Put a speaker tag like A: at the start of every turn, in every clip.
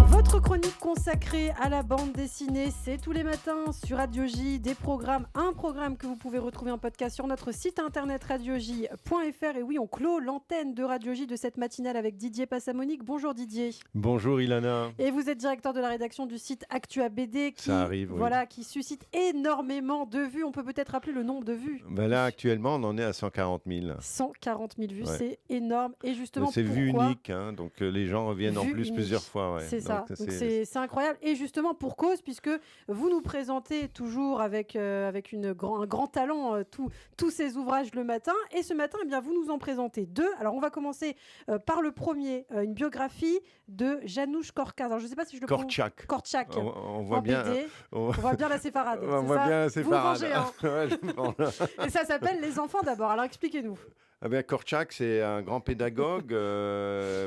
A: Votre chronique consacrée à la bande dessinée, c'est tous les matins sur Radio J, un programme que vous pouvez retrouver en podcast sur notre site internet radioj.fr. Et oui, on clôt l'antenne de Radio J de cette matinale avec Didier Passamonique. Bonjour Didier.
B: Bonjour Ilana.
A: Et vous êt directeur de la rédaction du site Actua BD qui suscite énormément de vues. On peut peut-être rappeler le nombre de vues.
B: Ben là, actuellement, on en est à 140 000.
A: 140 000 vues,
B: Ouais.
A: C'est énorme. Et justement,
B: c'est
A: pourquoi
B: vue unique, hein, donc les gens reviennent en
A: Vue
B: plus
A: unique.
B: plusieurs fois. Ouais.
A: C'est ça,
B: Donc,
A: donc c'est incroyable. Et justement pour cause, puisque vous nous présentez toujours avec un grand talent tous ces ouvrages le matin. Et ce matin, eh bien, vous nous en présentez deux. Alors on va commencer par le premier, une biographie de Janusz Korczak. Alors je ne sais pas si je le prononce. Korczak.
B: On voit
A: en
B: bien.
A: BD. On voit bien la séparade.
B: On voit bien la séparade.
A: Vous vengez, hein. Et ça s'appelle Les enfants d'abord. Alors expliquez-nous.
B: Ah ben, Korczak, c'est un grand pédagogue,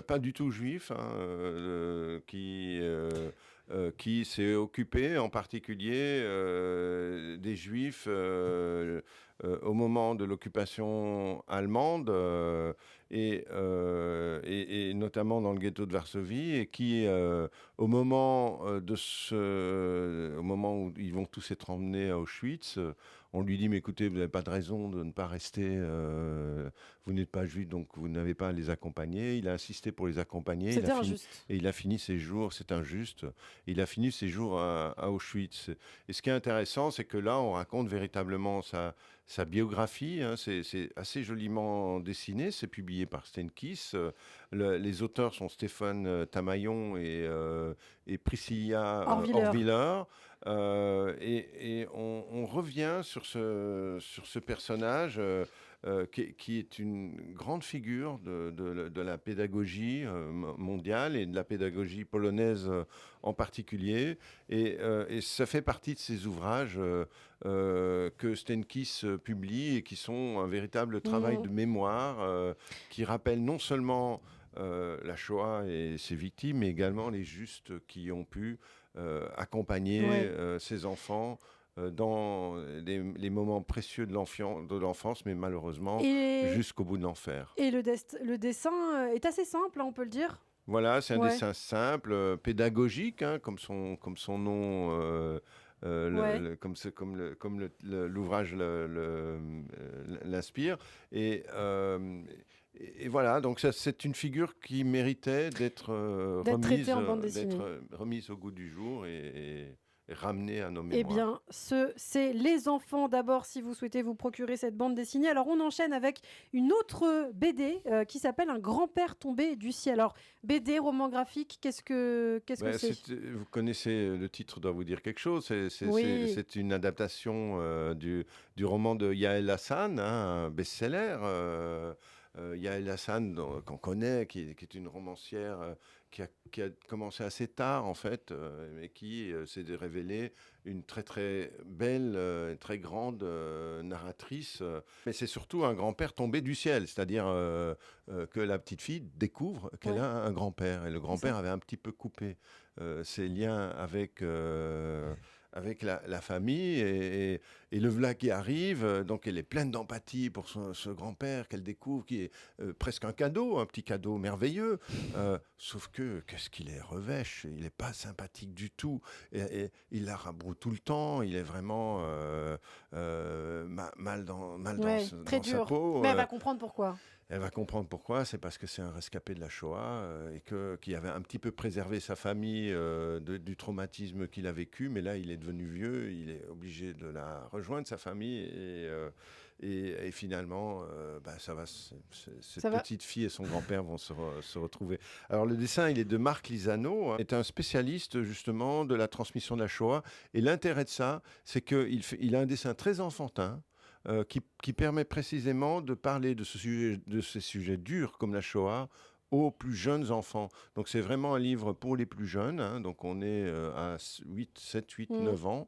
B: pas du tout juif, hein, qui s'est occupé en particulier des juifs au moment de l'occupation allemande et notamment dans le ghetto de Varsovie, et qui, au moment où ils vont tous être emmenés à Auschwitz, on lui dit, mais écoutez, vous n'avez pas de raison de ne pas rester, vous n'êtes pas juif, donc vous n'avez pas à les accompagner. Il a insisté pour les accompagner.
A: C'était injuste.
B: Et il a fini ses jours, c'est injuste, il a fini ses jours à Auschwitz. Et ce qui est intéressant, c'est que là, on raconte véritablement sa biographie, hein. C'est assez joliment dessiné, c'est publié par Steinkiss. Les auteurs sont Stéphane Tamayon et Priscilla Horviller. Et on revient sur ce personnage qui est une grande figure de la pédagogie mondiale et de la pédagogie polonaise en particulier. Et ça fait partie de ces ouvrages que Steinkiss publie et qui sont un véritable travail de mémoire qui rappelle non seulement la Shoah et ses victimes, mais également les justes qui ont pu accompagner ces enfants dans les moments précieux de l'enfance, mais malheureusement jusqu'au bout de l'enfer.
A: Et le dessin est assez simple, hein, on peut le dire.
B: Voilà, c'est un dessin simple, pédagogique, hein, comme son nom, comme l'ouvrage l'inspire. Et voilà, donc c'est une figure qui méritait d'être remise au goût du jour et ramenée à nos mémoires.
A: Eh bien, c'est Les enfants d'abord, si vous souhaitez vous procurer cette bande dessinée. Alors, on enchaîne avec une autre BD qui s'appelle Un grand-père tombé du ciel. Alors, BD, roman graphique, qu'est-ce que c'est ?
B: Vous connaissez, le titre doit vous dire quelque chose. C'est une adaptation du roman de Yael Hassan, hein, un best-seller. Yael Hassan, qu'on connaît, qui est une romancière qui a commencé assez tard, en fait, et qui s'est révélée une très, très belle, très grande narratrice. Mais c'est surtout un grand-père tombé du ciel, c'est-à-dire que la petite fille découvre qu'elle a un grand-père. Et le grand-père avait un petit peu coupé ses liens avec la famille, et le voilà qui arrive, donc elle est pleine d'empathie pour ce grand-père qu'elle découvre, qui est presque un petit cadeau merveilleux, sauf que qu'est-ce qu'il est revêche, il n'est pas sympathique du tout, et il la rabroue tout le temps, il est vraiment mal dans
A: très dur.
B: sa peau.
A: Mais elle va comprendre pourquoi.
B: Elle va comprendre pourquoi, c'est parce que c'est un rescapé de la Shoah et qui avait un petit peu préservé sa famille du traumatisme qu'il a vécu, mais là il est devenu vieux, il est obligé de la rejoindre, sa famille, et finalement cette petite fille et son grand-père vont se retrouver. Alors le dessin, il est de Marc Lisano, est un spécialiste justement de la transmission de la Shoah, et l'intérêt de ça, c'est qu'il a un dessin très enfantin, qui permet précisément de parler de ces sujets durs comme la Shoah aux plus jeunes enfants. Donc c'est vraiment un livre pour les plus jeunes, hein. Donc on est à 7, 8, 9 ans.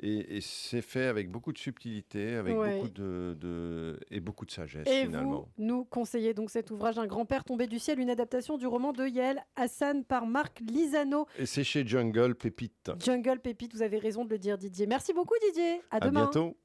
B: Et c'est fait avec beaucoup de subtilité, avec beaucoup de sagesse,
A: et
B: finalement.
A: Vous nous conseillez donc cet ouvrage, Un grand-père tombé du ciel, une adaptation du roman de Yael Hassan par Marc Lisano.
B: Et c'est chez Jungle Pépite.
A: Jungle Pépite, vous avez raison de le dire, Didier. Merci beaucoup, Didier. À demain.
B: À bientôt.